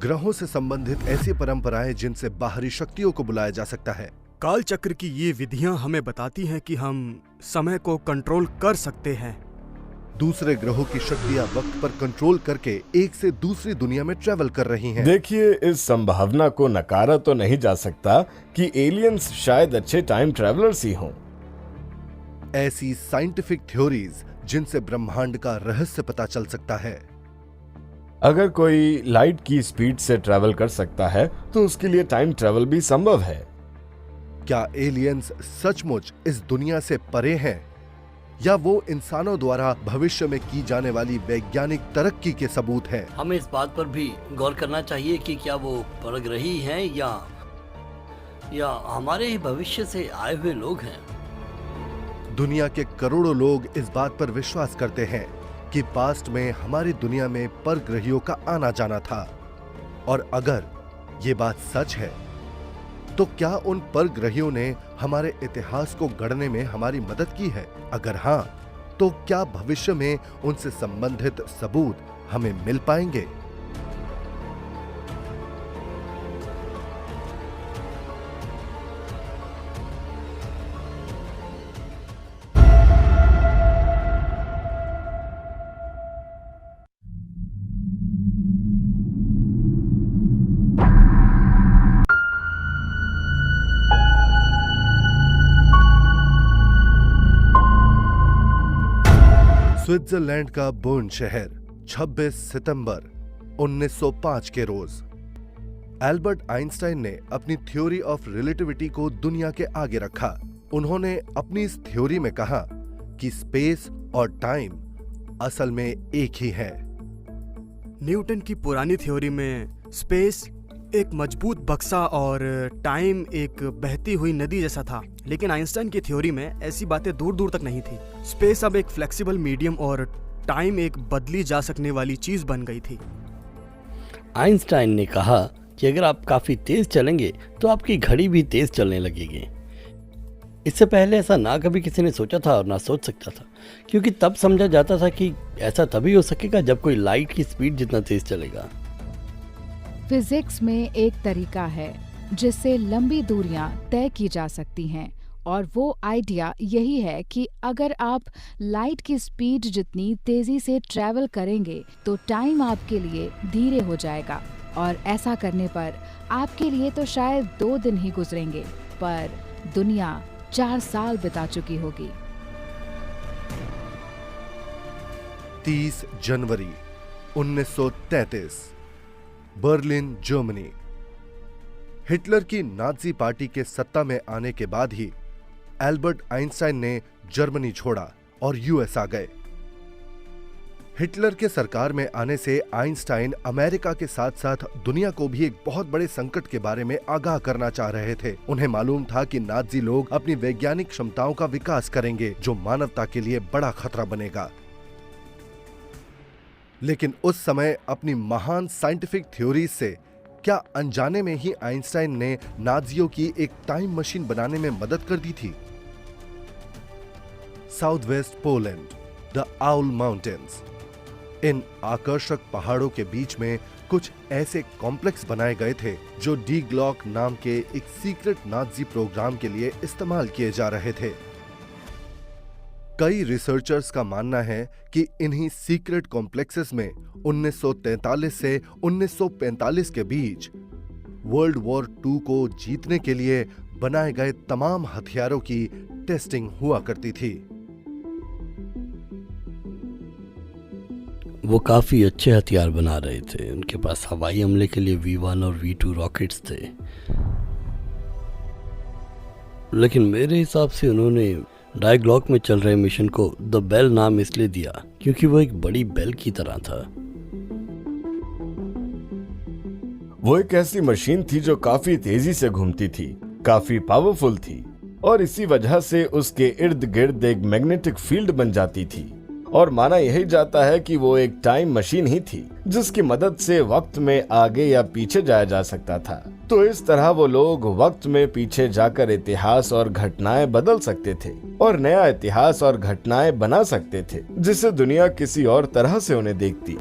ग्रहों से संबंधित ऐसी परंपराएं जिनसे बाहरी शक्तियों को बुलाया जा सकता है। काल चक्र की ये विधियां हमें बताती हैं कि हम समय को कंट्रोल कर सकते हैं। दूसरे ग्रहों की शक्तियां वक्त पर कंट्रोल करके एक से दूसरी दुनिया में ट्रेवल कर रही हैं। देखिए, इस संभावना को नकारा तो नहीं जा सकता कि एलियंस शायद अच्छे टाइम ट्रैवलर्स ही हों। ऐसी साइंटिफिक थ्योरीज जिनसे ब्रह्मांड का रहस्य पता चल सकता है। अगर कोई लाइट की स्पीड से ट्रैवल कर सकता है तो उसके लिए टाइम ट्रैवल भी संभव है। क्या एलियंस सचमुच इस दुनिया से परे हैं या वो इंसानों द्वारा भविष्य में की जाने वाली वैज्ञानिक तरक्की के सबूत हैं? हमें इस बात पर भी गौर करना चाहिए कि क्या वो परग्रही हैं या हमारे ही भविष्य से आए हुए लोग हैं। दुनिया के करोड़ों लोग इस बात पर विश्वास करते हैं कि पास्ट में हमारी दुनिया में परग्रहियों का आना जाना था, और अगर ये बात सच है तो क्या उन परग्रहियों ने हमारे इतिहास को गढ़ने में हमारी मदद की है? अगर हां, तो क्या भविष्य में उनसे संबंधित सबूत हमें मिल पाएंगे? स्विट्जरलैंड का बर्न शहर 26 सितंबर 1905 के रोज एल्बर्ट आइंस्टाइन ने अपनी थ्योरी ऑफ रिलेटिविटी को दुनिया के आगे रखा। उन्होंने अपनी इस थ्योरी में कहा कि स्पेस और टाइम असल में एक ही है। न्यूटन की पुरानी थ्योरी में स्पेस एक मजबूत बक्सा और टाइम एक बहती हुई नदी जैसा था, लेकिन आइंस्टाइन की थ्योरी में ऐसी बातें दूर दूर तक नहीं थी। स्पेस अब एक फ्लेक्सिबल मीडियम और टाइम एक बदली जा सकने वाली चीज बन गई थी। आइंस्टाइन ने कहा कि अगर आप काफी तेज चलेंगे तो आपकी घड़ी भी तेज चलने लगेगी। इससे पहले ऐसा ना कभी किसी ने सोचा था और ना सोच सकता था, क्योंकि तब समझा जाता था कि ऐसा तभी हो सकेगा जब कोई लाइट की स्पीड जितना तेज चलेगा। फिजिक्स में एक तरीका है जिससे लंबी दूरियां तय की जा सकती हैं, और वो आइडिया यही है कि अगर आप लाइट की स्पीड जितनी तेजी से ट्रैवल करेंगे तो टाइम आपके लिए धीरे हो जाएगा, और ऐसा करने पर आपके लिए तो शायद 2 दिन ही गुजरेंगे, पर दुनिया 4 साल बिता चुकी होगी। 30 जनवरी 1933 बर्लिन, जर्मनी। हिटलर की नाजी पार्टी के सत्ता में आने के बाद ही एल्बर्ट आइंस्टाइन ने जर्मनी छोड़ा और यूएस आ गए। हिटलर के सरकार में आने से आइंस्टाइन अमेरिका के साथ साथ दुनिया को भी एक बहुत बड़े संकट के बारे में आगाह करना चाह रहे थे। उन्हें मालूम था कि नाजी लोग अपनी वैज्ञानिक क्षमताओं का विकास करेंगे जो मानवता के लिए बड़ा खतरा बनेगा। लेकिन उस समय अपनी महान साइंटिफिक थ्योरीज से क्या अनजाने में ही आइंस्टाइन ने नाजियों की एक टाइम मशीन बनाने में मदद कर दी थी? South west Poland, the Owl Mountains. इन आकर्षक पहाड़ों के बीच में कुछ ऐसे कॉम्प्लेक्स बनाए गए थे जो डी ग्लॉक नाम के एक सीक्रेट नाजी प्रोग्राम के लिए इस्तेमाल किए जा रहे थे। कई रिसर्चर्स का मानना है कि इन्हीं सीक्रेट कॉम्प्लेक्सेस में 1943 से 1945 के बीच वर्ल्ड वॉर 2 को जीतने के लिए बनाए गए तमाम हथियारों की टेस्टिंग हुआ करती थी। वो काफी अच्छे हथियार बना रहे थे। उनके पास हवाई हमले के लिए V1 और V2 रॉकेट्स थे, लेकिन मेरे हिसाब से उन्होंने डायग्लॉक में चल रहे मिशन को द बेल नाम इसलिए दिया क्योंकि वो एक बड़ी बेल की तरह था। वो एक ऐसी मशीन थी जो काफी तेजी से घूमती थी, काफी पावरफुल थी, और इसी वजह से उसके इर्द गिर्द एक मैग्नेटिक फील्ड बन जाती थी, और माना यही जाता है कि वो एक टाइम मशीन ही थी जिसकी मदद से वक्त में आगे या पीछे जाया जा सकता था। तो इस तरह वो लोग वक्त में पीछे जाकर इतिहास और घटनाएं बदल सकते थे और नया इतिहास और घटनाएं बना सकते थे जिसे दुनिया किसी और तरह से उन्हें देखती।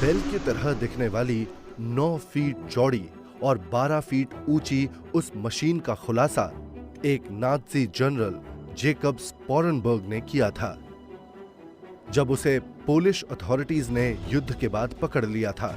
बेल की तरह दिखने वाली 9 फीट चौड़ी और 12 फीट ऊंची उस मशीन का खुलासा एक नाज़ी जनरल जेकब स्पोरनबर्ग ने किया था, जब उसे पोलिश अथॉरिटीज ने युद्ध के बाद पकड़ लिया था।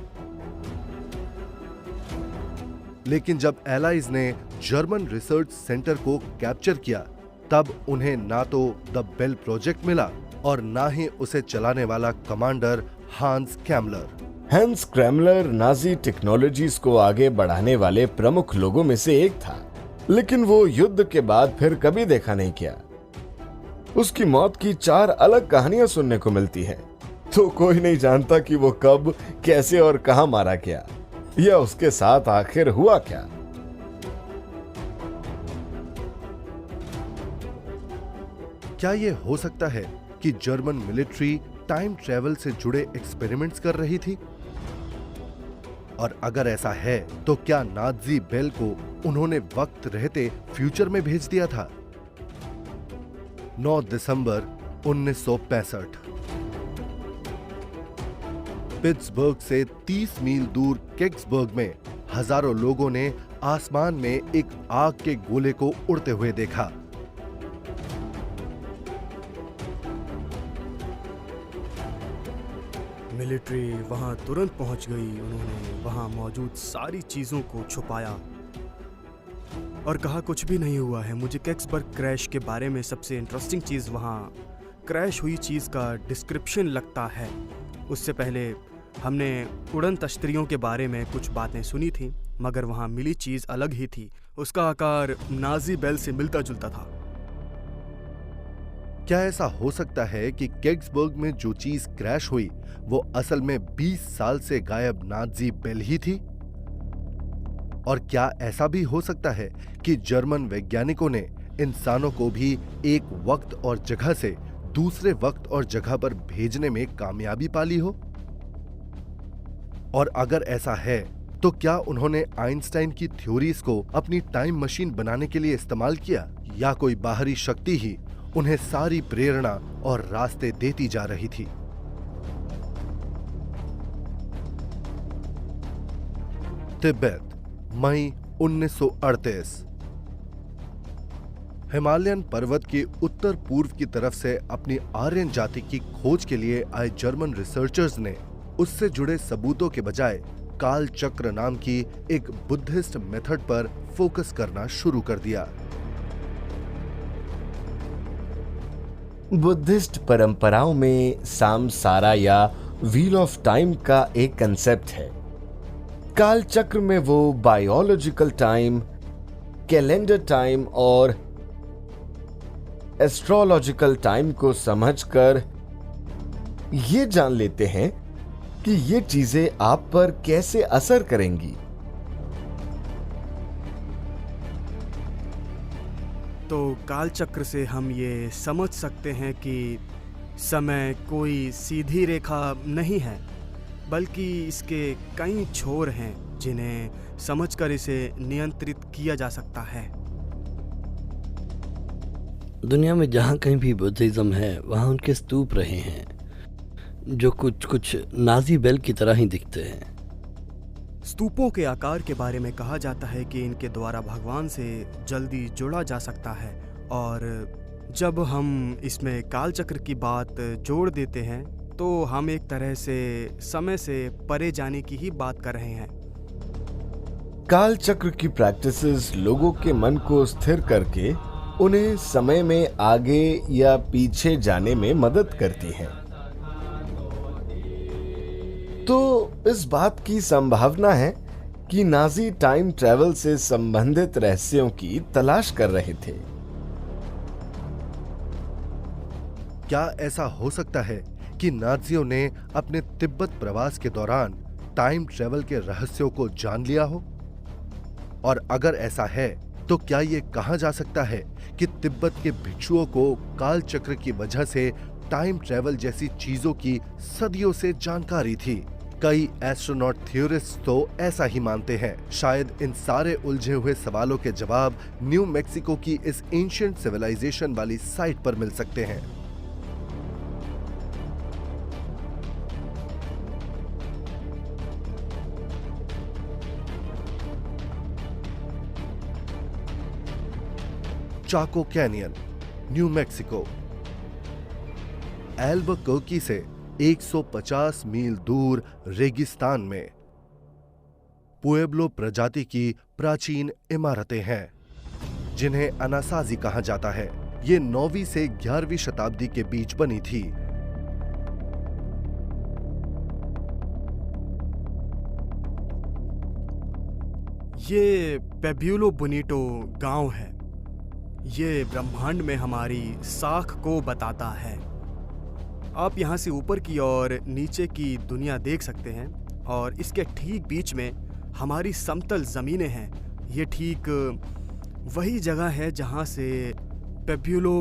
लेकिन जब एलाइज ने जर्मन रिसर्च सेंटर को कैप्चर किया, तब उन्हें ना तो द बेल प्रोजेक्ट मिला और ना ही उसे चलाने वाला कमांडर हांस कैमलर। हैंस क्रैमलर नाजी टेक्नोलॉजीज को आगे बढ़ाने वाले प्रमुख लोगों में से एक था, लेकिन वो युद्ध के बाद फिर कभी देखा नहीं किया। उसकी मौत की 4 अलग कहानियां सुनने को मिलती है, तो कोई नहीं जानता कि वो कब, कैसे और कहां मारा गया, या उसके साथ आखिर हुआ क्या। क्या ये हो सकता है कि जर्मन मिलिट्री टाइम ट्रेवल से जुड़े एक्सपेरिमेंट्स कर रही थी? और अगर ऐसा है, तो क्या नाज़ी बेल को उन्होंने वक्त रहते फ्यूचर में भेज दिया था? 9 दिसंबर 1965। पिट्सबर्ग से 30 मील दूर केग्सबर्ग में हजारों लोगों ने आसमान में एक आग के गोले को उड़ते हुए देखा। मिलिट्री वहां तुरंत पहुंच गई। उन्होंने वहां मौजूद सारी चीजों को छुपाया और कहा कुछ भी नहीं हुआ है। मुझे केग्सबर्ग क्रैश के बारे में सबसे इंटरेस्टिंग चीज वहां क्रैश हुई चीज का डिस्क्रिप्शन लगता है। उससे पहले हमने उड़न तश्तरियों के बारे में कुछ बातें सुनी थी, मगर वहां मिली चीज अलग ही थी। उसका आकार नाजी बेल से मिलता जुलता था। क्या ऐसा हो सकता है कि केग्सबर्ग में जो चीज क्रैश हुई वो असल में 20 साल से गायब नाज़ी बेल ही थी? और क्या ऐसा भी हो सकता है कि जर्मन वैज्ञानिकों ने इंसानों को भी एक वक्त और जगह से दूसरे वक्त और जगह पर भेजने में कामयाबी पाली हो? और अगर ऐसा है, तो क्या उन्होंने आइंस्टाइन की थ्योरीज को अपनी टाइम मशीन बनाने के लिए इस्तेमाल किया, या कोई बाहरी शक्ति ही उन्हें सारी प्रेरणा और रास्ते देती जा रही थी? तिब्बत, मई 1938। हिमालयन पर्वत के उत्तर पूर्व की तरफ से अपनी आर्यन जाति की खोज के लिए आए जर्मन रिसर्चर्स ने उससे जुड़े सबूतों के बजाय काल चक्र नाम की एक बुद्धिस्ट मेथड पर फोकस करना शुरू कर दिया। बुद्धिस्ट परंपराओं में सामसारा या व्हील ऑफ टाइम का एक कंसेप्ट है। काल चक्र में वो बायोलॉजिकल टाइम, कैलेंडर टाइम और एस्ट्रोलॉजिकल टाइम को समझकर ये जान लेते हैं कि ये चीजें आप पर कैसे असर करेंगी। तो काल चक्र से हम ये समझ सकते हैं कि समय कोई सीधी रेखा नहीं है, बल्कि इसके कई छोर हैं जिन्हें समझकर इसे नियंत्रित किया जा सकता है। दुनिया में जहाँ कहीं भी बुद्धिज्म है, वहाँ उनके स्तूप रहे हैं जो कुछ नाजी बेल की तरह ही दिखते हैं। स्तूपों के आकार के बारे में कहा जाता है कि इनके द्वारा भगवान से जल्दी जुड़ा जा सकता है, और जब हम इसमें काल चक्र की बात जोड़ देते हैं तो हम एक तरह से समय से परे जाने की ही बात कर रहे हैं। काल चक्र की प्रैक्टिसेस लोगों के मन को स्थिर करके उन्हें समय में आगे या पीछे जाने में मदद करती हैं। तो इस बात की संभावना है कि नाजी टाइम ट्रैवल से संबंधित रहस्यों की तलाश कर रहे थे। क्या ऐसा हो सकता है कि नाजियों ने अपने तिब्बत प्रवास के दौरान टाइम ट्रैवल के रहस्यों को जान लिया हो? और अगर ऐसा है, तो क्या ये कहा जा सकता है कि तिब्बत के भिक्षुओं को काल चक्र की वजह से टाइम ट्रैवल जैसी चीजों की सदियों से जानकारी थी? कई एस्ट्रोनॉट थ्योरिस्ट तो ऐसा ही मानते हैं। शायद इन सारे उलझे हुए सवालों के जवाब न्यू मैक्सिको की इस एंशिएंट सिविलाइजेशन वाली साइट पर मिल सकते हैं। चाको कैनियन, न्यू मैक्सिको। एल्बुकर्की से 150 मील दूर रेगिस्तान में पुएब्लो प्रजाति की प्राचीन इमारतें हैं, जिन्हें अनासाजी कहा जाता है। ये 9वीं से 11वीं शताब्दी के बीच बनी थी। ये पेब्यूलो बोनिटो गांव है। ये ब्रह्मांड में हमारी साख को बताता है। आप यहाँ से ऊपर की और नीचे की दुनिया देख सकते हैं और इसके ठीक बीच में हमारी समतल ज़मीनें हैं। ये ठीक वही जगह है जहाँ से पेब्यूलो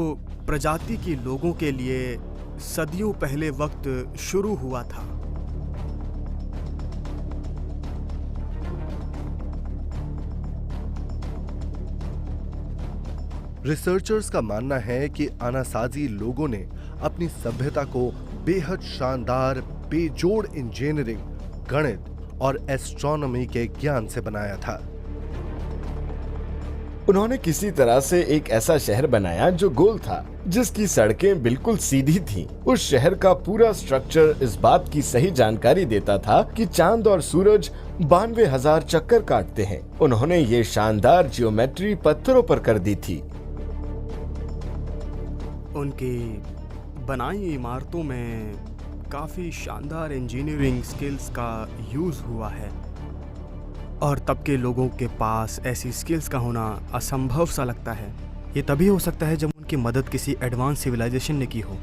प्रजाति के लोगों के लिए सदियों पहले वक्त शुरू हुआ था। रिसर्चर्स का मानना है कि अनासाजी लोगों ने अपनी सभ्यता को बेहद शानदार, बेजोड़ इंजीनियरिंग, गणित और एस्ट्रोनॉमी के ज्ञान से बनाया था। उन्होंने किसी तरह से एक ऐसा शहर बनाया जो गोल था, जिसकी सड़कें बिल्कुल सीधी थीं। उस शहर का पूरा स्ट्रक्चर इस बात की सही जानकारी देता था कि चांद और सूरज 92,000 चक्कर काटते हैं। उन्होंने ये शानदार जियोमेट्री पत्थरों पर कर दी थी। उनकी बनाई इमारतों में काफ़ी शानदार इंजीनियरिंग स्किल्स का यूज़ हुआ है और तब के लोगों के पास ऐसी स्किल्स का होना असंभव सा लगता है। ये तभी हो सकता है जब उनकी मदद किसी एडवांस सिविलाइजेशन ने की हो।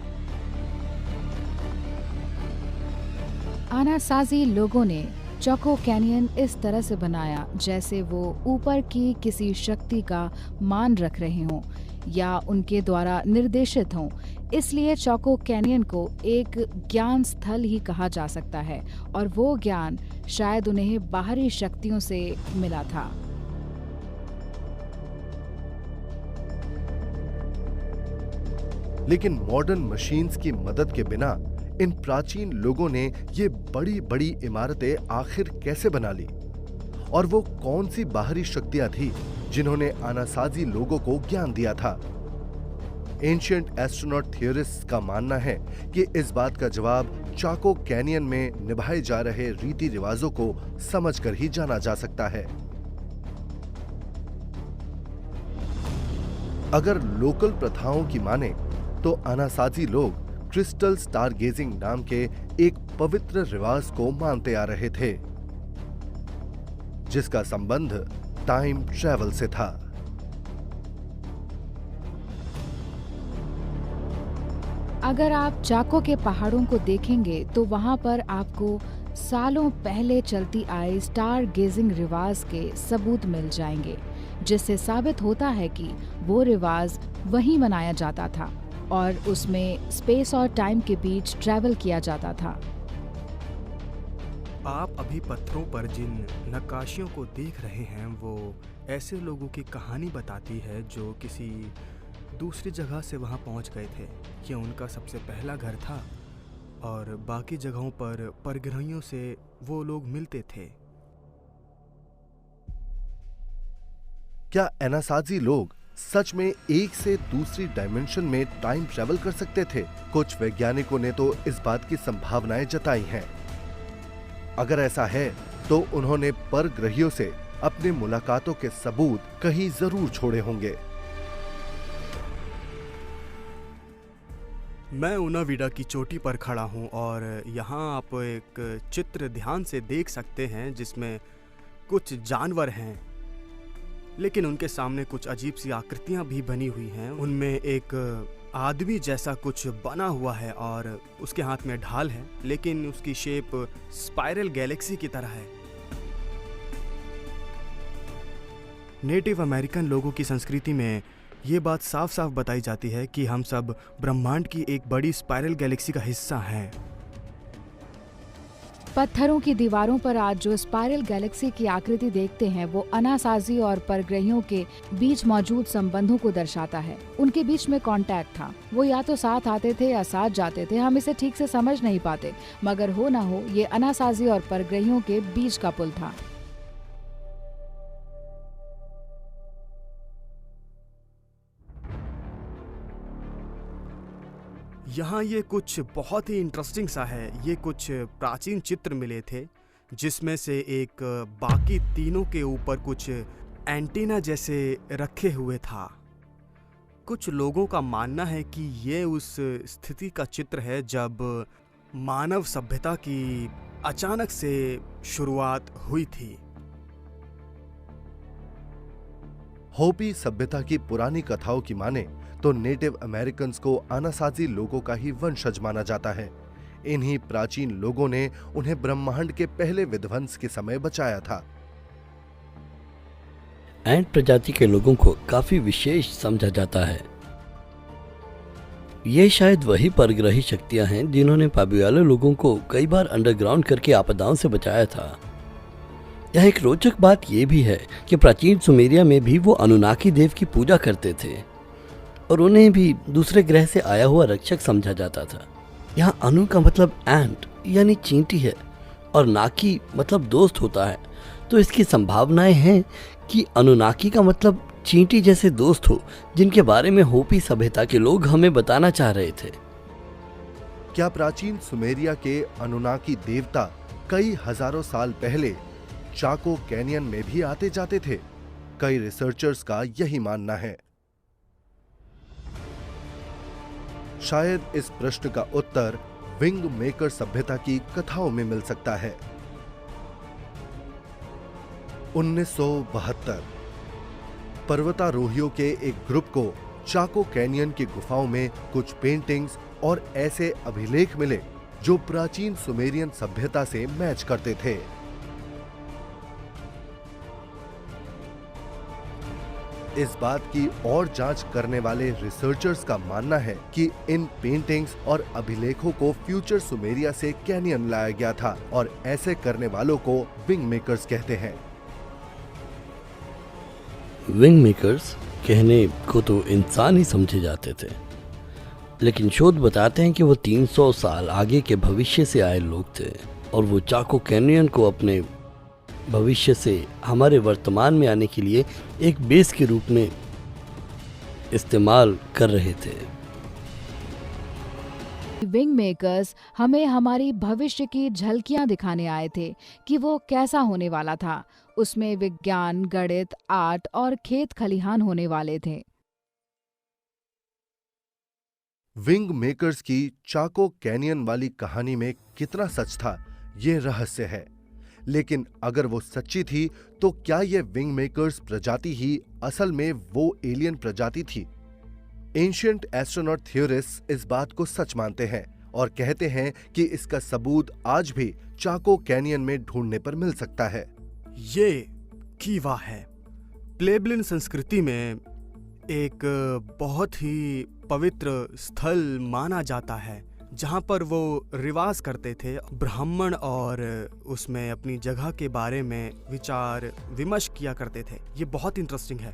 अनासाजी लोगों ने चाको कैनियन इस तरह से बनाया जैसे वो ऊपर की किसी शक्ति का मान रख रहे हों या उनके द्वारा निर्देशित हों। इसलिए चाको कैनियन को एक ज्ञान स्थल ही कहा जा सकता है और वो ज्ञान शायद उन्हें बाहरी शक्तियों से मिला था। लेकिन मॉडर्न मशीन्स की मदद के बिना इन प्राचीन लोगों ने ये बड़ी बड़ी इमारतें आखिर कैसे बना ली? और वो कौन सी बाहरी शक्तियां थी जिन्होंने अनासाजी लोगों को ज्ञान दिया था? एंशिएंट एस्ट्रोनॉट थियरिस्ट्स का मानना है कि इस बात का जवाब चाको कैनियन में निभाए जा रहे रीति रिवाजों को समझकर ही जाना जा सकता है। अगर लोकल प्रथाओं की माने तो अनासाजी लोग क्रिस्टल स्टार गेजिंग नाम के एक पवित्र रिवाज को मानते आ रहे थे, जिसका संबंध टाइम ट्रैवल से था। अगर आप चाको के पहाड़ों को देखेंगे तो वहां पर आपको सालों पहले चलती आई स्टार गेजिंग रिवाज के सबूत मिल जाएंगे, जिससे साबित होता है कि वो रिवाज वहीं मनाया जाता था और उसमें स्पेस और टाइम के बीच ट्रैवल किया जाता था। आप अभी पत्थरों पर जिन नक्काशियों को देख रहे हैं वो ऐसे लोगों की कहानी बताती है जो किसी दूसरी जगह से वहां पहुंच गए थे। ये उनका सबसे पहला घर था और बाकी जगहों पर परग्रहियों से वो लोग मिलते थे। क्या अनासाजी लोग सच में एक से दूसरी डायमेंशन में टाइम ट्रैवल कर सकते थे? कुछ वैज्ञानिकों ने तो इस बात की संभावनाएं जताई हैं। अगर ऐसा है तो उन्होंने परग्रहियों से अपनी मुलाकातों के सबूत कहीं जरूर छोड़े होंगे। मैं उनाविडा की चोटी पर खड़ा हूं और यहाँ आप एक चित्र ध्यान से देख सकते हैं जिसमें कुछ जानवर हैं, लेकिन उनके सामने कुछ अजीब सी आकृतियां भी बनी हुई हैं। उनमें एक आदमी जैसा कुछ बना हुआ है और उसके हाथ में ढाल है, लेकिन उसकी शेप स्पाइरल गैलेक्सी की तरह है। नेटिव अमेरिकन लोगों की संस्कृति में ये बात साफ साफ बताई जाती है कि हम सब ब्रह्मांड की एक बड़ी स्पाइरल गैलेक्सी का हिस्सा हैं। पत्थरों की दीवारों पर आज जो स्पाइरल गैलेक्सी की आकृति देखते हैं वो अनासाजी और परग्रहियों के बीच मौजूद संबंधों को दर्शाता है। उनके बीच में कांटेक्ट था, वो या तो साथ आते थे या साथ जाते थे, हम इसे ठीक से समझ नहीं पाते, मगर हो ना हो ये अनासाजी और परग्रहियों के बीच का पुल था। यहाँ ये कुछ बहुत ही इंटरेस्टिंग सा है। ये कुछ प्राचीन चित्र मिले थे जिसमें से एक बाकी तीनों के ऊपर कुछ एंटीना जैसे रखे हुए था। कुछ लोगों का मानना है कि ये उस स्थिति का चित्र है जब मानव सभ्यता की अचानक से शुरुआत हुई थी। होपी सभ्यता की पुरानी कथाओं की माने तो नेटिव अमेरिकन्स को अनासाजी लोगों का ही वंशज माना जाता है। इन्हीं प्राचीन लोगों ने उन्हें ब्रह्मांड के पहले विध्वंस के समय बचाया था। एंट प्रजाति के लोगों को काफी विशेष समझा जाता है। ये शायद वही परग्रही शक्तियां हैं जिन्होंने पाबुयालो लोगों को कई बार अंडरग्राउंड करके आपदाओं से बचाया था। यह एक रोचक बात यह भी है कि प्राचीन सुमेरिया में भी वो अनुनाकी देव की पूजा करते थे और उन्हें भी दूसरे ग्रह से आया हुआ रक्षक समझा जाता था। यहाँ अनु का मतलब एंट यानी चींटी है और नाकी मतलब दोस्त होता है, तो इसकी संभावनाएं हैं कि अनुनाकी का मतलब चींटी जैसे दोस्त हो जिनके बारे में होपी सभ्यता के लोग हमें बताना चाह रहे थे। क्या प्राचीन सुमेरिया के अनुनाकी देवता कई हजारों साल पहले चाको कैनियन में भी आते जाते थे? कई रिसर्चर्स का यही मानना है। शायद इस प्रश्न का उत्तर विंग मेकर सभ्यता की कथाओं में मिल सकता है। 1972 पर्वतारोहियों के एक ग्रुप को चाको कैनियन की गुफाओं में कुछ पेंटिंग्स और ऐसे अभिलेख मिले जो प्राचीन सुमेरियन सभ्यता से मैच करते थे। इस बात की और जांच करने वाले रिसर्चर्स का मानना है कि इन पेंटिंग्स और अभिलेखों को फ्यूचर सुमेरिया से कैनियन लाया गया था और ऐसे करने वालों को विंग मेकर्स कहते हैं। विंग मेकर्स कहने को तो इंसान ही समझे जाते थे, लेकिन शोध बताते हैं कि वो 300 साल आगे के भविष्य से आए लोग थे और वो चाको कैनियन को अपने भविष्य से हमारे वर्तमान में आने के लिए एक बेस के रूप में इस्तेमाल कर रहे थे। विंग मेकर्स हमें हमारी भविष्य की झलकियां दिखाने आए थे कि वो कैसा होने वाला था। उसमें विज्ञान, गणित, आर्ट और खेत खलिहान होने वाले थे। विंग मेकर्स की चाको कैनियन वाली कहानी में कितना सच था, यह रहस्य है। लेकिन अगर वो सच्ची थी तो क्या ये विंग मेकर्स प्रजाति ही असल में वो एलियन प्रजाति थी? एंशिएंट एस्ट्रोनॉट थ्योरिस्ट्स इस बात को सच मानते हैं और कहते हैं कि इसका सबूत आज भी चाको कैनियन में ढूंढने पर मिल सकता है। ये कीवा है। प्लेबलिन संस्कृति में एक बहुत ही पवित्र स्थल माना जाता है जहाँ पर वो रिवाज करते थे ब्राह्मण और उसमें अपनी जगह के बारे में विचार विमर्श किया करते थे। ये बहुत इंटरेस्टिंग है।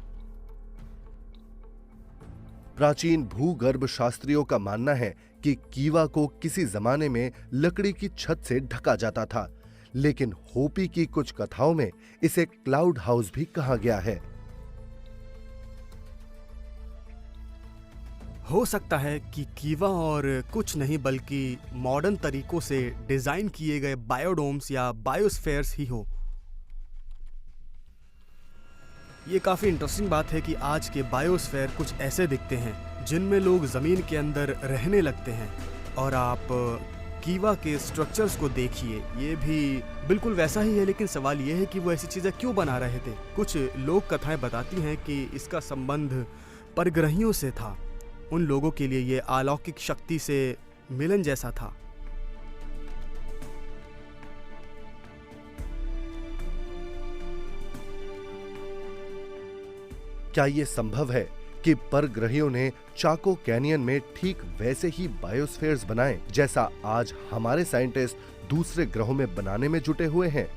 प्राचीन भूगर्भ शास्त्रियों का मानना है कि कीवा को किसी जमाने में लकड़ी की छत से ढका जाता था, लेकिन होपी की कुछ कथाओं में इसे क्लाउड हाउस भी कहा गया है। हो सकता है कि कीवा और कुछ नहीं बल्कि मॉडर्न तरीकों से डिजाइन किए गए बायोडोम्स या बायोस्फेयर्स ही हो। ये काफी इंटरेस्टिंग बात है कि आज के बायोस्फेयर कुछ ऐसे दिखते हैं जिनमें लोग जमीन के अंदर रहने लगते हैं। और आप कीवा के स्ट्रक्चर्स को देखिए, ये भी बिल्कुल वैसा ही है, लेकिन सवाल ये है कि वो ऐसी चीजें क्यों बना रहे थे। कुछ लोक कथाएं बताती हैं कि इसका संबंध परग्रहियों से था। उन लोगों के लिए ये अलौकिक शक्ति से मिलन जैसा था। क्या ये संभव है कि परग्रहियों ने चाको कैनियन में ठीक वैसे ही बायोस्फीयर्स बनाए जैसा आज हमारे साइंटिस्ट दूसरे ग्रहों में बनाने में जुटे हुए हैं?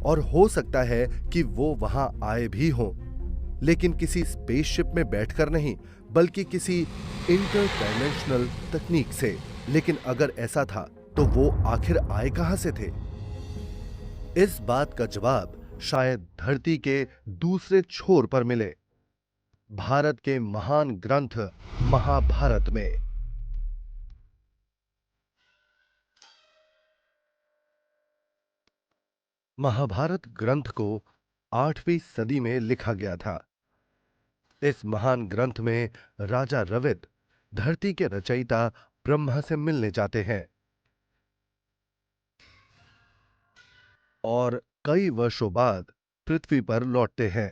और हो सकता है कि वो वहां आए भी हों, लेकिन किसी स्पेसशिप में बैठकर नहीं, बल्कि किसी इंटरडायमेंशनल तकनीक से। लेकिन अगर ऐसा था तो वो आखिर आए कहां से थे? इस बात का जवाब शायद धरती के दूसरे छोर पर मिले, भारत के महान ग्रंथ महाभारत में। महाभारत ग्रंथ को 8वीं सदी में लिखा गया था। इस महान ग्रंथ में राजा रविद धरती के रचयिता ब्रह्मा से मिलने जाते हैं और कई वर्षों बाद पृथ्वी पर लौटते हैं।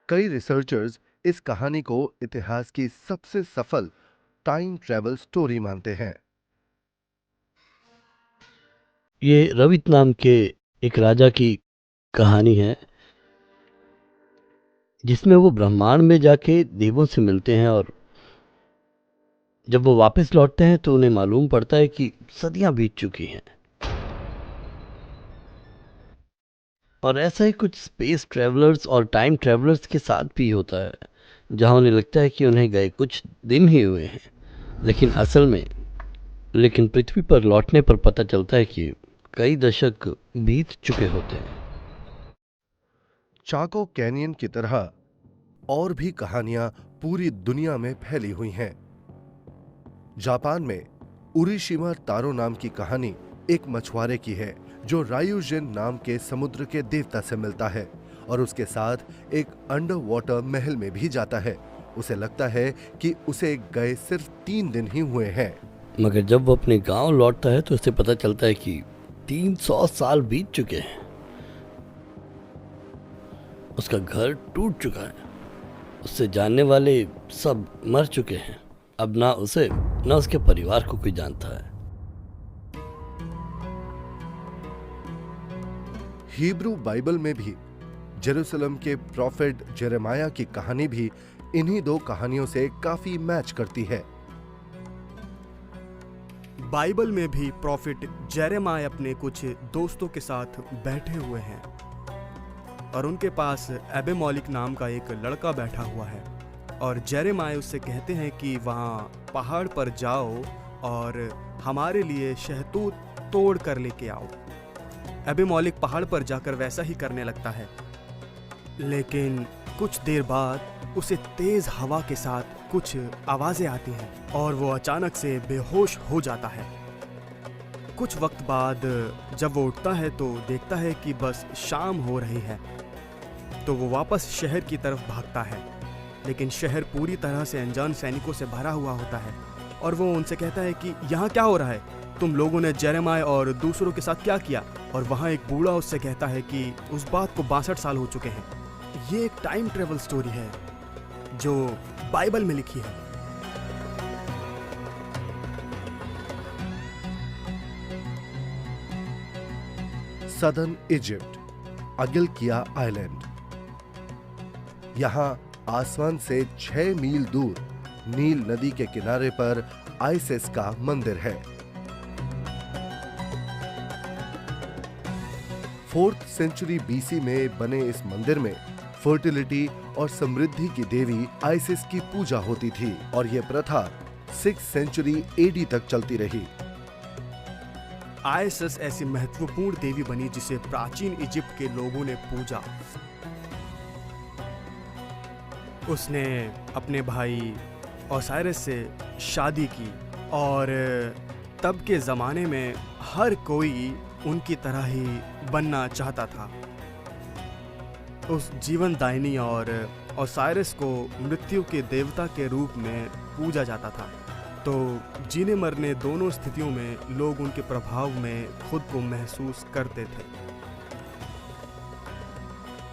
कई रिसर्चर्स इस कहानी को इतिहास की सबसे सफल टाइम ट्रैवल स्टोरी मानते हैं। ये रवित नाम के एक राजा की कहानी है जिसमें वो ब्रह्मांड में जाके देवों से मिलते हैं और जब वो वापस लौटते हैं तो उन्हें मालूम पड़ता है कि सदियां बीत चुकी हैं। और ऐसा ही कुछ स्पेस ट्रैवलर्स और टाइम ट्रैवलर्स के साथ भी होता है, जहां उन्हें लगता है कि उन्हें गए कुछ दिन ही हुए हैं, लेकिन पृथ्वी पर लौटने पर पता चलता है कि कई दशक बीत चुके होते हैं। चाको कैनियन की तरह और भी कहानियां पूरी दुनिया में फैली हुई हैं। जापान में उरीशिमा तारो नाम की कहानी एक मछुआरे की है जो रायुजिन नाम के समुद्र के देवता से मिलता है और उसके साथ एक अंडर वाटर महल में भी जाता है। उसे लगता है कि उसे गए सिर्फ 3 दिन ही हुए हैं, मगर जब वो अपने गांव लौटता है तो उसे पता चलता है कि 300 साल बीत चुके हैं। उसका घर टूट चुका है, उससे जानने वाले सब मर चुके हैं। अब ना उसे ना उसके परिवार को कोई जानता है। हिब्रू बाइबल में भी जेरूसलम के प्रॉफेट जेरेमाया की कहानी भी इन्हीं 2 कहानियों से काफी मैच करती है। बाइबल में भी प्रॉफिट जेरेमाया अपने कुछ दोस्तों के साथ बैठे हुए हैं और उनके पास एबेमोलिक नाम का एक लड़का बैठा हुआ है और जेरेमाया उससे कहते हैं कि वहाँ पहाड़ पर जाओ और हमारे लिए शहतूत तोड़ कर लेके आओ। एबेमोलिक पहाड़ पर जाकर वैसा ही करने लगता है, लेकिन कुछ देर बाद उसे तेज हवा के साथ कुछ आवाजें आती हैं और वो अचानक से बेहोश हो जाता है। कुछ वक्त बाद जब वो उठता है तो देखता है कि बस शाम हो रही है, तो वो वापस शहर की तरफ भागता है, लेकिन शहर पूरी तरह से अनजान सैनिकों से भरा हुआ होता है और वो उनसे कहता है कि यहाँ क्या हो रहा है, तुम लोगों ने जेरेमाया और दूसरों के साथ क्या किया। और वहाँ एक बूढ़ा उससे कहता है कि उस बात को 62 साल हो चुके हैं। ये एक टाइम ट्रेवल स्टोरी है जो बाइबल में लिखी है। Southern Egypt, Agilkia island. यहां आसमान से 6 मील दूर नील नदी के किनारे पर आइसिस का मंदिर है। 4th सेंचुरी बीसी में बने इस मंदिर में फर्टिलिटी और समृद्धि की देवी आइसिस की पूजा होती थी और यह प्रथा 6th सेंचुरी एडी तक चलती रही। आइसिस ऐसी महत्वपूर्ण देवी बनी जिसे प्राचीन इजिप्ट के लोगों ने पूजा। उसने अपने भाई ओसाइरस से शादी की और तब के ज़माने में हर कोई उनकी तरह ही बनना चाहता था। उस जीवनदायिनी और ओसाइरस को मृत्यु के देवता के रूप में पूजा जाता था, तो जीने मरने दोनों स्थितियों में लोग उनके प्रभाव में खुद को महसूस करते थे।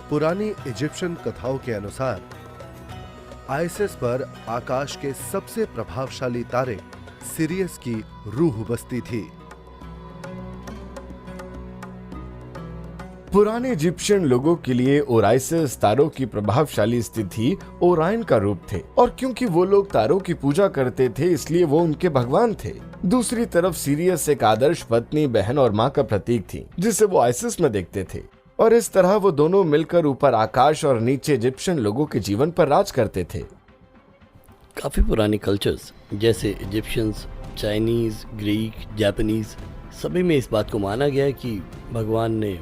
पुरानी इजिप्शियन कथाओं के अनुसार आइसिस पर आकाश के सबसे प्रभावशाली तारे सिरियस की रूह बसती थी। पुराने इजिप्शियन लोगों के लिए ओराइसिस तारों की प्रभावशाली स्थिति ओरायन का रूप थे और क्योंकि वो लोग तारों की पूजा करते थे इसलिए वो उनके भगवान थे। दूसरी तरफ सीरियस एक आदर्श पत्नी, बहन और माँ का प्रतीक थी जिसे वो आइसिस में देखते थे और इस तरह वो दोनों मिलकर ऊपर आकाश और नीचे इजिप्शियन लोगों के जीवन पर राज करते थे। काफ़ी पुरानी कल्चर्स जैसे इजिप्शियंस, चाइनीज़, ग्रीक, जापानीज़ सभी में इस बात को माना गया है कि भगवान ने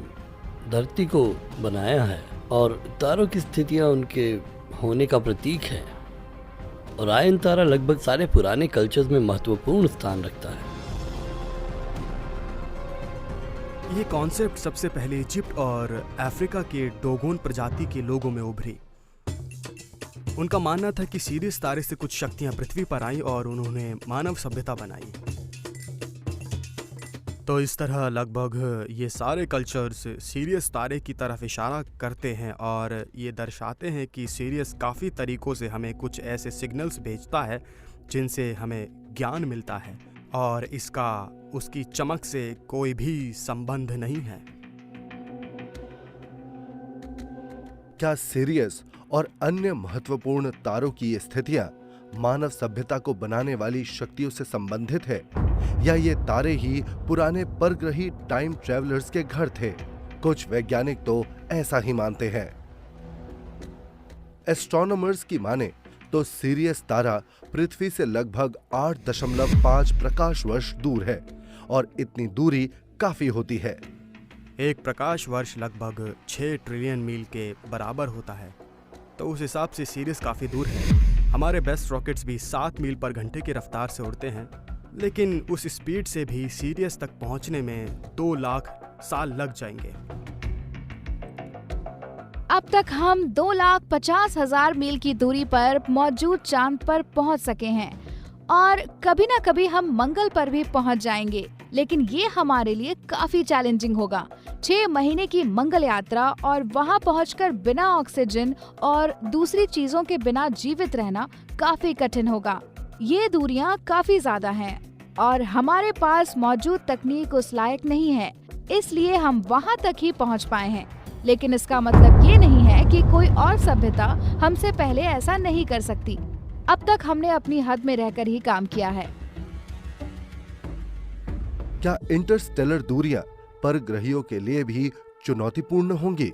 धरती को बनाया है और तारों की स्थितियाँ उनके होने का प्रतीक है। ओरायन तारा लगभग सारे पुराने कल्चर्स में महत्वपूर्ण स्थान रखता है। ये कॉन्सेप्ट सबसे पहले इजिप्ट और अफ्रीका के डोगोन प्रजाति के लोगों में उभरी। उनका मानना था कि सीरियस तारे से कुछ शक्तियां पृथ्वी पर आईं और उन्होंने मानव सभ्यता बनाई। तो इस तरह लगभग ये सारे कल्चर्स सीरियस तारे की तरफ इशारा करते हैं और ये दर्शाते हैं कि सीरियस काफ़ी तरीक़ों से हमें कुछ ऐसे सिग्नल्स भेजता है जिनसे हमें ज्ञान मिलता है और इसका उसकी चमक से कोई भी संबंध नहीं है। क्या सिरियस और अन्य महत्वपूर्ण तारों की स्थितियां मानव सभ्यता को बनाने वाली शक्तियों से संबंधित है, या ये तारे ही पुराने परग्रही टाइम ट्रैवलर्स के घर थे? कुछ वैज्ञानिक तो ऐसा ही मानते हैं। एस्ट्रोनॉमर्स की माने तो सिरियस तारा पृथ्वी से लगभग 8.5 प्रकाश वर्ष दूर है और इतनी दूरी काफी होती है। एक प्रकाश वर्ष लगभग 6 ट्रिलियन मील के बराबर होता है, तो उस हिसाब से सीरियस काफ़ी दूर है। हमारे बेस्ट रॉकेट्स भी 7 मील पर घंटे की रफ्तार से उड़ते हैं, लेकिन उस स्पीड से भी सीरियस तक पहुंचने में 2 लाख साल लग जाएंगे। अब तक हम 2,50,000 मील की दूरी पर मौजूद चांद पर पहुंच सके हैं और कभी ना कभी हम मंगल पर भी पहुंच जाएंगे, लेकिन ये हमारे लिए काफी चैलेंजिंग होगा। 6 महीने की मंगल यात्रा और वहां पहुंचकर बिना ऑक्सीजन और दूसरी चीजों के बिना जीवित रहना काफी कठिन होगा। ये दूरियां काफी ज्यादा हैं और हमारे पास मौजूद तकनीक उस लायक नहीं है, इसलिए हम वहां तक ही पहुंच पाए हैं। लेकिन इसका मतलब ये नहीं है कि कोई और सभ्यता हमसे पहले ऐसा नहीं कर सकती। अब तक हमने अपनी हद में रहकर ही काम किया है। क्या इंटरस्टेलर दूरियां परग्रहियों के लिए भी चुनौतीपूर्ण होंगी,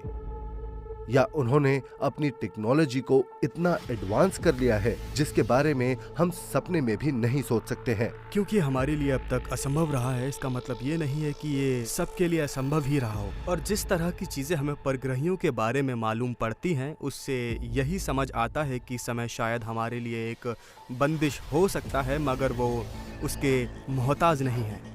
या उन्होंने अपनी टेक्नोलॉजी को इतना एडवांस कर लिया है जिसके बारे में हम सपने में भी नहीं सोच सकते हैं? क्योंकि हमारे लिए अब तक असंभव रहा है, इसका मतलब ये नहीं है कि ये सबके लिए असंभव ही रहा हो। और जिस तरह की चीज़ें हमें परग्रहियों के बारे में मालूम पड़ती हैं, उससे यही समझ आता है कि समय शायद हमारे लिए एक बंदिश हो सकता है, मगर वो उसके मोहताज नहीं है।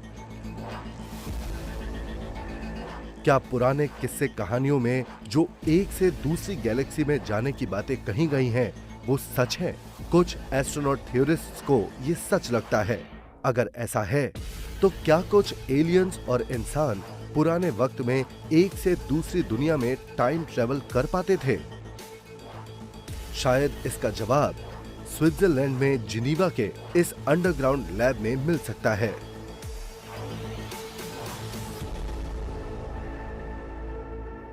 क्या पुराने किस्से कहानियों में जो एक से दूसरी गैलेक्सी में जाने की बातें कही गई हैं, वो सच है? कुछ एस्ट्रोनॉट थ्योरिस्ट्स को ये सच लगता है। अगर ऐसा है, तो क्या कुछ एलियंस और इंसान पुराने वक्त में एक से दूसरी दुनिया में टाइम ट्रेवल कर पाते थे? शायद इसका जवाब स्विट्जरलैंड में जिनीवा के इस अंडरग्राउंड लैब में मिल सकता है।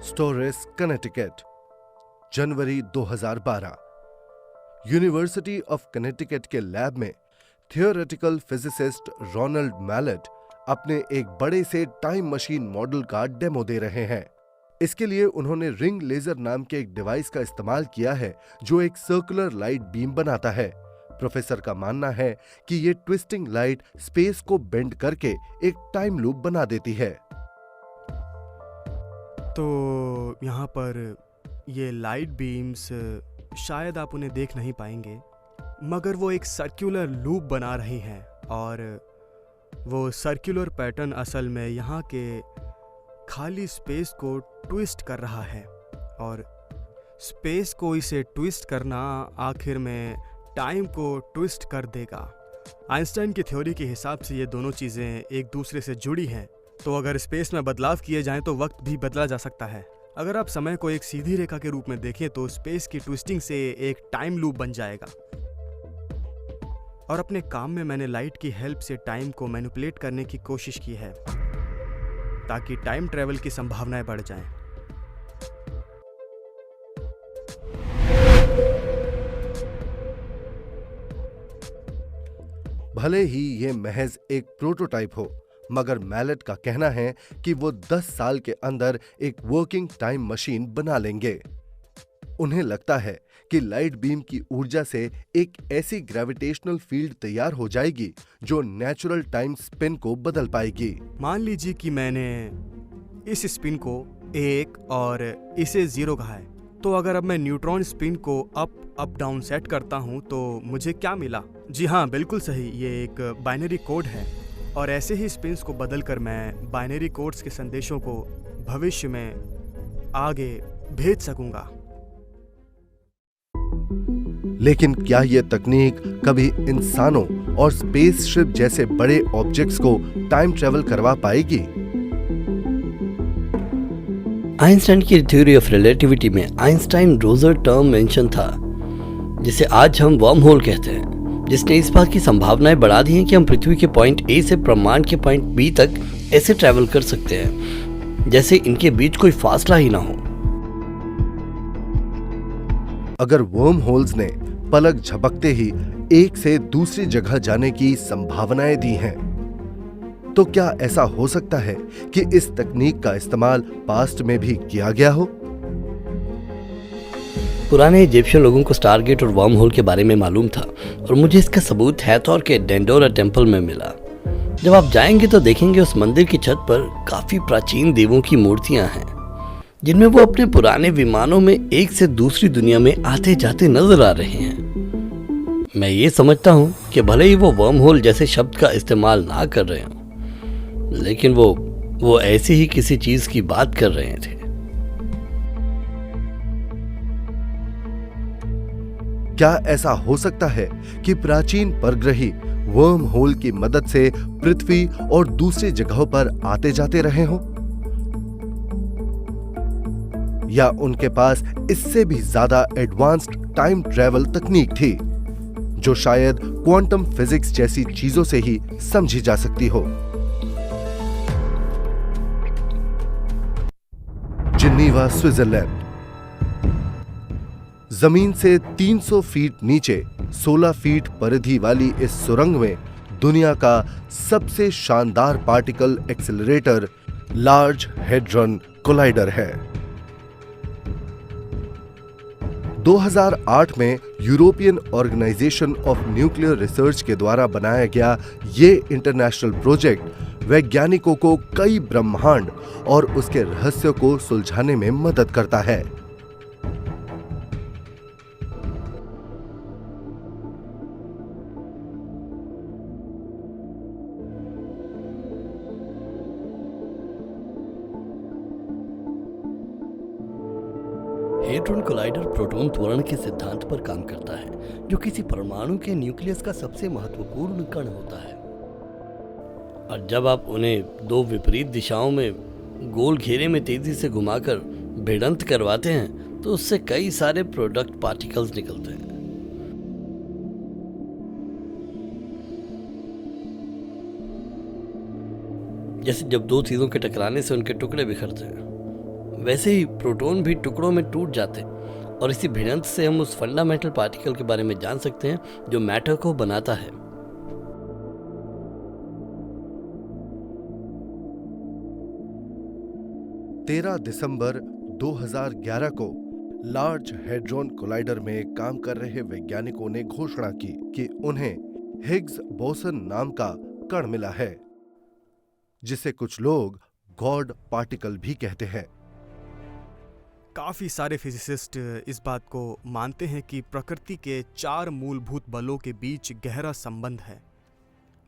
स्टोरेस, कनेटिकट, जनवरी 2012। यूनिवर्सिटी ऑफ कनेटिकट के लैब में थियोरेटिकल फिजिसिस्ट रोनाल्ड मैलेट अपने एक बड़े से टाइम मशीन मॉडल का डेमो दे रहे हैं। इसके लिए उन्होंने रिंग लेजर नाम के एक डिवाइस का इस्तेमाल किया है जो एक सर्कुलर लाइट बीम बनाता है। प्रोफेसर का मानना है कि ये ट्विस्टिंग लाइट स्पेस को बेंड करके एक टाइम लूप बना देती है। तो यहाँ पर ये लाइट बीम्स शायद आप उन्हें देख नहीं पाएंगे, मगर वो एक सर्कुलर लूप बना रही हैं और वो सर्कुलर पैटर्न असल में यहाँ के खाली स्पेस को ट्विस्ट कर रहा है और स्पेस को इसे ट्विस्ट करना आखिर में टाइम को ट्विस्ट कर देगा। आइंस्टाइन की थ्योरी के हिसाब से ये दोनों चीज़ें एक दूसरे से जुड़ी हैं, तो अगर स्पेस में बदलाव किए जाएं तो वक्त भी बदला जा सकता है। अगर आप समय को एक सीधी रेखा के रूप में देखें तो स्पेस की ट्विस्टिंग से एक टाइम लूप बन जाएगा। और अपने काम में मैंने लाइट की हेल्प से टाइम को मैनिपुलेट करने की कोशिश की है ताकि टाइम ट्रेवल की संभावनाएं बढ़ जाएं। भले ही ये महज एक प्रोटोटाइप हो, मगर मैलेट का कहना है कि वो 10 साल के अंदर एक वर्किंग टाइम मशीन बना लेंगे। उन्हें लगता है कि लाइट बीम की ऊर्जा से एक ऐसी ग्रेविटेशनल फील्ड तैयार हो जाएगी जो नेचुरल टाइम स्पिन को बदल पाएगी। मान लीजिए कि मैंने इस स्पिन को 1 और इसे 0 कहा है। तो अगर अब मैं न्यूट्रॉन स्पिन को अप डाउन सेट करता हूँ तो मुझे क्या मिला? जी हाँ, बिल्कुल सही, ये एक बाइनरी कोड है और ऐसे ही स्पिन्स को बदलकर मैं बाइनरी कोड्स के संदेशों को भविष्य में आगे भेज सकूंगा। लेकिन क्या यह तकनीक कभी इंसानों और स्पेसशिप जैसे बड़े ऑब्जेक्ट्स को टाइम ट्रेवल करवा पाएगी? आइंस्टाइन की थ्योरी ऑफ रिलेटिविटी में आइंस्टाइन रोजर टर्म मेंशन था, जिसे आज हम वर्म होल कहते हैं, जिसने इस बात की संभावनाएं बढ़ा दी हैं कि हम पृथ्वी के पॉइंट ए से ब्रह्मांड के पॉइंट बी तक ऐसे ट्रैवल कर सकते हैं जैसे इनके बीच कोई फासला ही ना हो। अगर वर्म होल्स ने पलक झपकते ही एक से दूसरी जगह जाने की संभावनाएं दी हैं, तो क्या ऐसा हो सकता है कि इस तकनीक का इस्तेमाल पास्ट में भी किया गया हो? पुराने इजिप्शियन लोगों को स्टारगेट और वर्म होल के बारे में मालूम था और मुझे इसका सबूत हैथोर के डेंडोरा टेम्पल में मिला। जब आप जाएंगे तो देखेंगे उस मंदिर की छत पर काफी प्राचीन देवों की मूर्तियां हैं, जिनमें वो अपने पुराने विमानों में एक से दूसरी दुनिया में आते जाते नजर आ रहे हैं। मैं ये समझता हूँ कि भले ही वो वर्म होल जैसे शब्द का इस्तेमाल ना कर रहे हों, लेकिन वो ऐसी ही किसी चीज की बात कर रहे थे। क्या ऐसा हो सकता है कि प्राचीन परग्रही वर्म होल की मदद से पृथ्वी और दूसरी जगहों पर आते जाते रहे हों? या उनके पास इससे भी ज्यादा एडवांस्ड टाइम ट्रैवल तकनीक थी, जो शायद क्वांटम फिजिक्स जैसी चीजों से ही समझी जा सकती हो? Geneva, Switzerland. जमीन से 300 फीट नीचे 16 फीट परिधि वाली इस सुरंग में दुनिया का सबसे शानदार particle accelerator large hadron collider है। 2008 में European Organization of Nuclear Research के द्वारा बनाया गया ये इंटरनेशनल प्रोजेक्ट वैज्ञानिकों को कई ब्रह्मांड और उसके रहस्यों को सुलझाने में मदद करता है। हेड्रॉन कोलाइडर प्रोटॉन त्वरण के सिद्धांत पर काम करता है, जो किसी परमाणु के न्यूक्लियस का सबसे महत्वपूर्ण कण होता है। और जब आप उन्हें दो विपरीत दिशाओं में गोल घेरे में तेजी से घुमाकर भिड़ंत करवाते हैं तो उससे कई सारे प्रोडक्ट पार्टिकल्स निकलते हैं। जैसे जब दो चीजों के टकराने से उनके टुकड़े बिखरते हैं, वैसे ही प्रोटॉन भी टुकड़ों में टूट जाते हैं और इसी भिड़ंत से हम उस फंडामेंटल पार्टिकल के बारे में जान सकते हैं जो मैटर को बनाता है। 13 दिसंबर 2011 को लार्ज हेड्रॉन कोलाइडर में काम कर रहे वैज्ञानिकों ने घोषणा की कि उन्हें हिग्स बोसन नाम का कण मिला है, जिसे कुछ लोग गॉड पार्टिकल भी कहते हैं। काफ़ी सारे फिजिसिस्ट इस बात को मानते हैं कि प्रकृति के 4 मूलभूत बलों के बीच गहरा संबंध है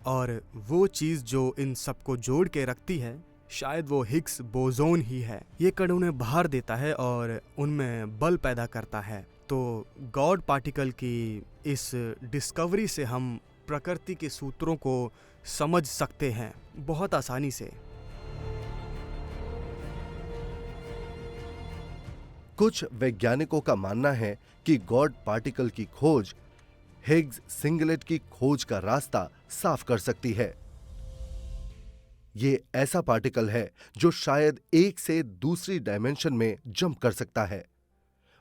और वो चीज़ जो इन सबको जोड़ के रखती है शायद वो हिग्स बोसोन ही है। ये कण उन्हें बाहर देता है और उनमें बल पैदा करता है। तो गॉड पार्टिकल की इस डिस्कवरी से हम प्रकृति के सूत्रों को समझ सकते हैं बहुत आसानी से। कुछ वैज्ञानिकों का मानना है कि गॉड पार्टिकल की खोज हिग्स सिंगलेट की खोज का रास्ता साफ कर सकती है। ये ऐसा पार्टिकल है जो शायद एक से दूसरी डायमेंशन में जंप कर सकता है।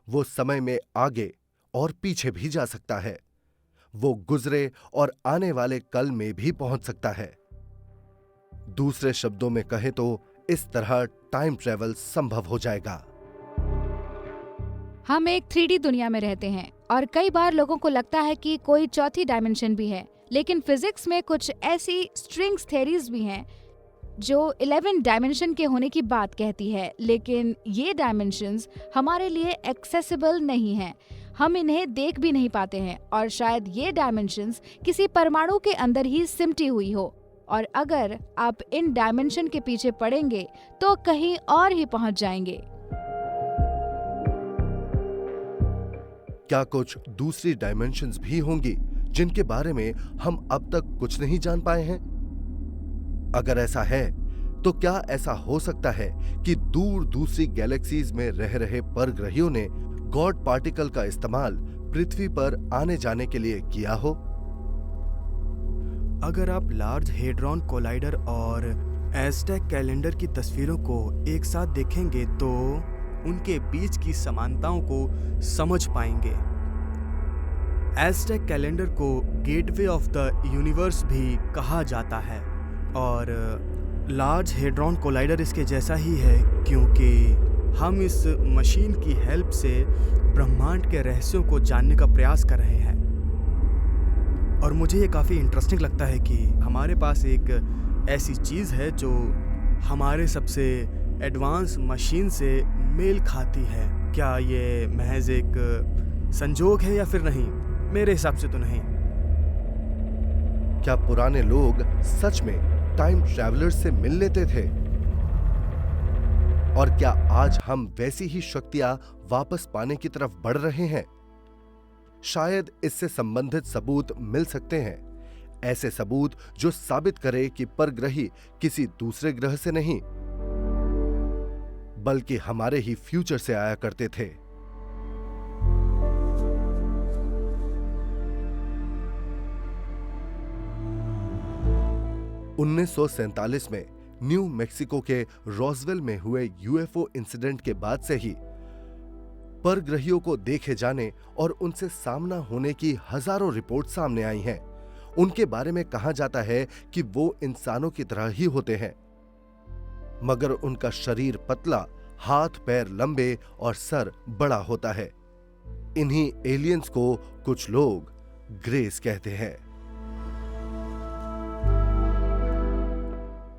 वो समय में आगे और पीछे भी जा सकता है। वो गुजरे और आने वाले कल में भी पहुंच सकता है। दूसरे शब्दों में कहें तो इस तरह टाइम ट्रेवल संभव हो जाएगा। हम एक 3D दुनिया में रहते हैं और कई बार लोगों को लगता है कि कोई चौथी डायमेंशन भी है, लेकिन फिजिक्स में कुछ ऐसी स्ट्रिंग्स थ्योरीज भी हैं जो 11 डायमेंशन के होने की बात कहती है, लेकिन ये डायमेंशंस हमारे लिए एक्सेसिबल नहीं हैं। हम इन्हें देख भी नहीं पाते हैं और शायद ये डायमेंशंस किसी परमाणु के अंदर ही सिमटी हुई हो, और अगर आप इन डायमेंशन के पीछे पड़ेंगे तो कहीं और ही पहुंच जाएंगे। क्या कुछ दूसरी डायमेंशंस भी होंगी जिनके बारे में हम अब तक कुछ नहीं जान पाए हैं? अगर ऐसा है तो क्या ऐसा हो सकता है कि दूर दूसरी गैलेक्सीज में रह रहे परग्रहियों ने गॉड पार्टिकल का इस्तेमाल पृथ्वी पर आने जाने के लिए किया हो? अगर आप लार्ज हेड्रॉन कोलाइडर और एज़टेक कैलेंडर की तस्वीरों को एक साथ देखेंगे तो उनके बीच की समानताओं को समझ पाएंगे। एज़टेक कैलेंडर को गेटवे ऑफ द यूनिवर्स भी कहा जाता है और लार्ज हेड्रॉन कोलाइडर इसके जैसा ही है, क्योंकि हम इस मशीन की हेल्प से ब्रह्मांड के रहस्यों को जानने का प्रयास कर रहे हैं। और मुझे ये काफ़ी इंटरेस्टिंग लगता है कि हमारे पास एक ऐसी चीज़ है जो हमारे सबसे एडवांस मशीन से मेल खाती है। क्या ये महज एक संजोग है या फिर नहीं? मेरे हिसाब से तो नहीं। क्या पुराने लोग सच में टाइम ट्रैवलर्स से मिल लेते थे? और क्या आज हम वैसी ही शक्तियां वापस पाने की तरफ बढ़ रहे हैं? शायद इससे संबंधित सबूत मिल सकते हैं, ऐसे सबूत जो साबित करे कि परग्रही किसी दूसरे ग्रह से नहीं बल्कि हमारे ही फ्यूचर से आया करते थे। (1947) में न्यू मैक्सिको के रॉसवेल में हुए यूएफओ इंसिडेंट के बाद से ही परग्रहियों को देखे जाने और उनसे सामना होने की हजारों रिपोर्ट सामने आई हैं। उनके बारे में कहा जाता है कि वो इंसानों की तरह ही होते हैं, मगर उनका शरीर पतला, हाथ पैर लंबे और सर बड़ा होता है। इन्हीं एलियंस को कुछ लोग ग्रेस कहते हैं।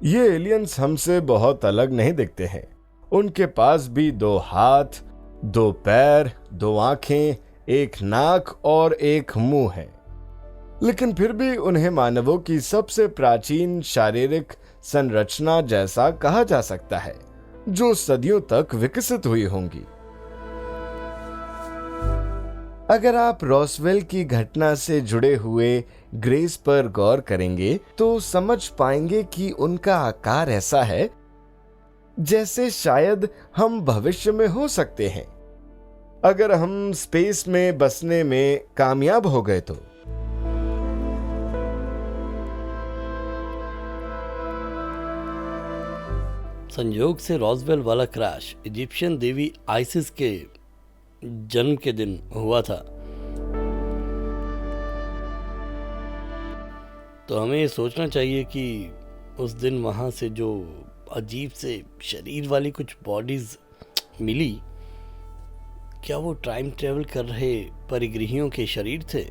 ये एलियंस हमसे बहुत अलग नहीं दिखते हैं। उनके पास भी 2 हाथ, 2 पैर, 2 आंखें, 1 नाक और 1 मुंह है, लेकिन फिर भी उन्हें मानवों की सबसे प्राचीन शारीरिक संरचना जैसा कहा जा सकता है, जो सदियों तक विकसित हुई होंगी। अगर आप रॉसवेल की घटना से जुड़े हुए ग्रेस पर गौर करेंगे तो समझ पाएंगे कि उनका आकार ऐसा है जैसे शायद हम भविष्य में हो सकते हैं, अगर हम स्पेस में बसने में कामयाब हो गए तो। संयोग से रॉसवेल वाला क्रैश इजिप्शियन देवी आइसिस के जन्म के दिन हुआ था, तो हमें ये सोचना चाहिए कि उस दिन वहाँ से जो अजीब से शरीर वाली कुछ बॉडीज मिली, क्या वो टाइम ट्रेवल कर रहे परिग्रहियों के शरीर थे?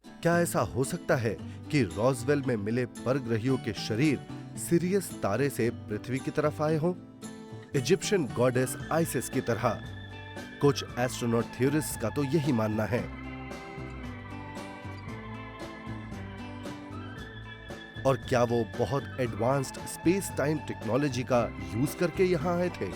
क्या ऐसा हो सकता है कि रॉसवेल में मिले परग्रहियों के शरीर सिरियस तारे से पृथ्वी की तरफ आए हों, इजिप्शियन गॉडेस आइसिस की तरह? कुछ एस्ट्रोनॉट थ्योरिस्ट्स का तो यही मानना है। और क्या वो बहुत एडवांस्ड स्पेस टाइम टेक्नोलॉजी का यूज करके यहां आए थे?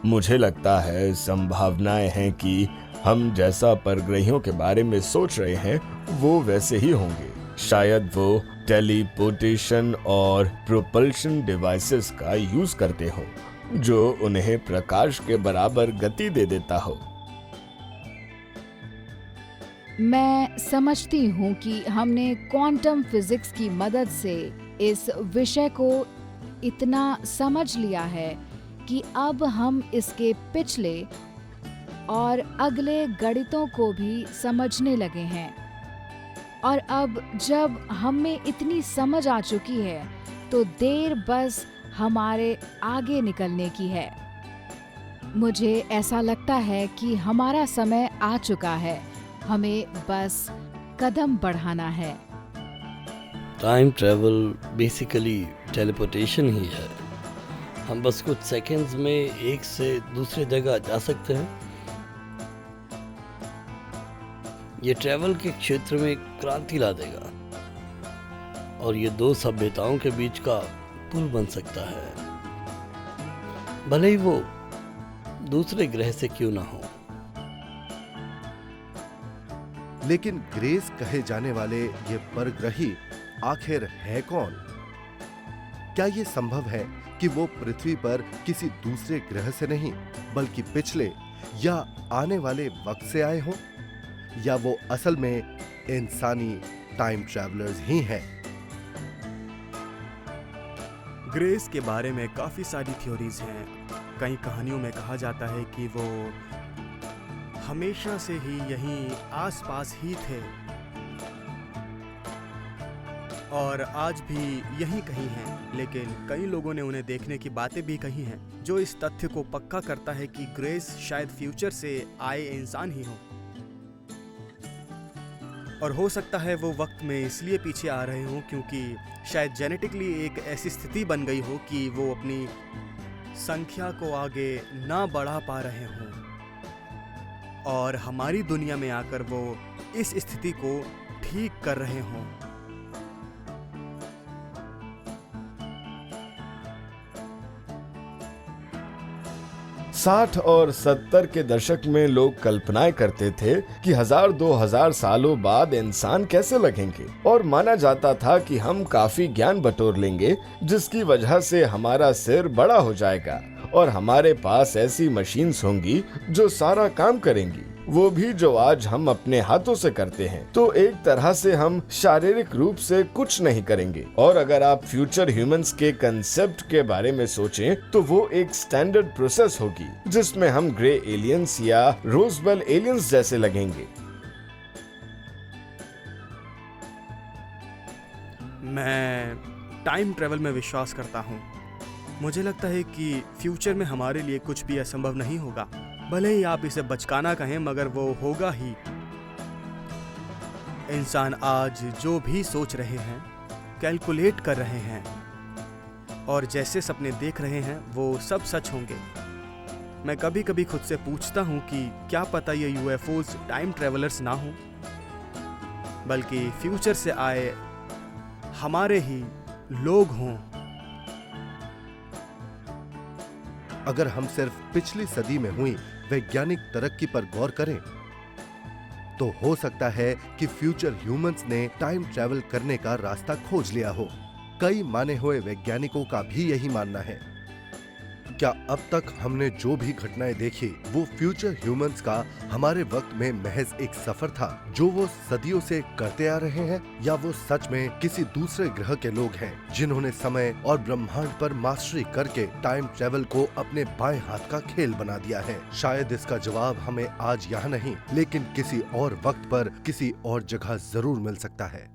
मुझे लगता है संभावनाएं हैं कि हम जैसा परग्रहियों के बारे में सोच रहे हैं वो वैसे ही होंगे। शायद वो टेलीपोर्टेशन और प्रोपल्शन डिवाइसेस का यूज करते हो जो उन्हें प्रकाश के बराबर गति दे देता हो। मैं समझती हूँ कि हमने क्वांटम फिजिक्स की मदद से इस विषय को इतना समझ लिया है कि अब हम इसके पिछले और अगले गणितों को भी समझने लगे हैं। और अब जब हम में इतनी समझ आ चुकी है तो देर बस हमारे आगे निकलने की है। मुझे ऐसा लगता है कि हमारा समय आ चुका है, हमें बस कदम बढ़ाना है। टाइम ट्रैवल बेसिकली टेलीपोर्टेशन ही है। हम बस कुछ सेकंड्स में एक से दूसरे जगह जा सकते हैं। ये ट्रैवल के क्षेत्र में क्रांति ला देगा और ये दो सभ्यताओं के बीच का पुल बन सकता है, भले ही वो दूसरे ग्रह से क्यों ना हो। लेकिन ग्रेस कहे जाने वाले ये परग्रही आखिर है कौन? क्या ये संभव है कि वो पृथ्वी पर किसी दूसरे ग्रह से नहीं बल्कि पिछले या आने वाले वक्त से आए हों, या वो असल में इंसानी टाइम ट्रैवलर्स ही हैं? ग्रेस के बारे में काफ़ी सारी थ्योरीज हैं। कई कहानियों में कहा जाता है कि वो हमेशा से ही यहीं आसपास ही थे और आज भी यहीं कहीं हैं, लेकिन कई लोगों ने उन्हें देखने की बातें भी कही हैं, जो इस तथ्य को पक्का करता है कि ग्रेस शायद फ्यूचर से आए इंसान ही हो। और हो सकता है वो वक्त में इसलिए पीछे आ रहे हों क्योंकि शायद जेनेटिकली एक ऐसी स्थिति बन गई हो कि वो अपनी संख्या को आगे ना बढ़ा पा रहे हों और हमारी दुनिया में आकर वो इस स्थिति को ठीक कर रहे हों। साठ और 70 के दशक में लोग कल्पनाएं करते थे कि 1000-2000 सालों बाद इंसान कैसे लगेंगे, और माना जाता था कि हम काफी ज्ञान बटोर लेंगे जिसकी वजह से हमारा सिर बड़ा हो जाएगा और हमारे पास ऐसी मशीन्स होंगी जो सारा काम करेंगी, वो भी जो आज हम अपने हाथों से करते हैं। तो एक तरह से हम शारीरिक रूप से कुछ नहीं करेंगे। और अगर आप फ्यूचर ह्यूमंस के कंसेप्ट के बारे में सोचें तो वो एक स्टैंडर्ड प्रोसेस होगी जिसमें हम ग्रे एलियंस या रोजबेल एलियंस जैसे लगेंगे। मैं टाइम ट्रेवल में विश्वास करता हूँ। मुझे लगता है कि फ्यूचर में हमारे लिए कुछ भी असंभव नहीं होगा, भले ही आप इसे बचकाना कहें, मगर वो होगा ही। इंसान आज जो भी सोच रहे हैं, कैलकुलेट कर रहे हैं और जैसे सपने देख रहे हैं वो सब सच होंगे। मैं कभी कभी खुद से पूछता हूँ कि क्या पता ये यूएफओज टाइम ट्रेवलर्स ना हो, बल्कि फ्यूचर से आए हमारे ही लोग हों। अगर हम सिर्फ पिछली सदी में हुई वैज्ञानिक तरक्की पर गौर करें तो हो सकता है कि फ्यूचर ह्यूमंस ने टाइम ट्रैवल करने का रास्ता खोज लिया हो। कई माने हुए वैज्ञानिकों का भी यही मानना है। क्या अब तक हमने जो भी घटनाएं देखी वो फ्यूचर ह्यूमंस का हमारे वक्त में महज एक सफर था जो वो सदियों से करते आ रहे हैं, या वो सच में किसी दूसरे ग्रह के लोग हैं जिन्होंने समय और ब्रह्मांड पर मास्टरी करके टाइम ट्रैवल को अपने बाएं हाथ का खेल बना दिया है? शायद इसका जवाब हमें आज यहाँ नहीं लेकिन किसी और वक्त पर किसी और जगह जरूर मिल सकता है।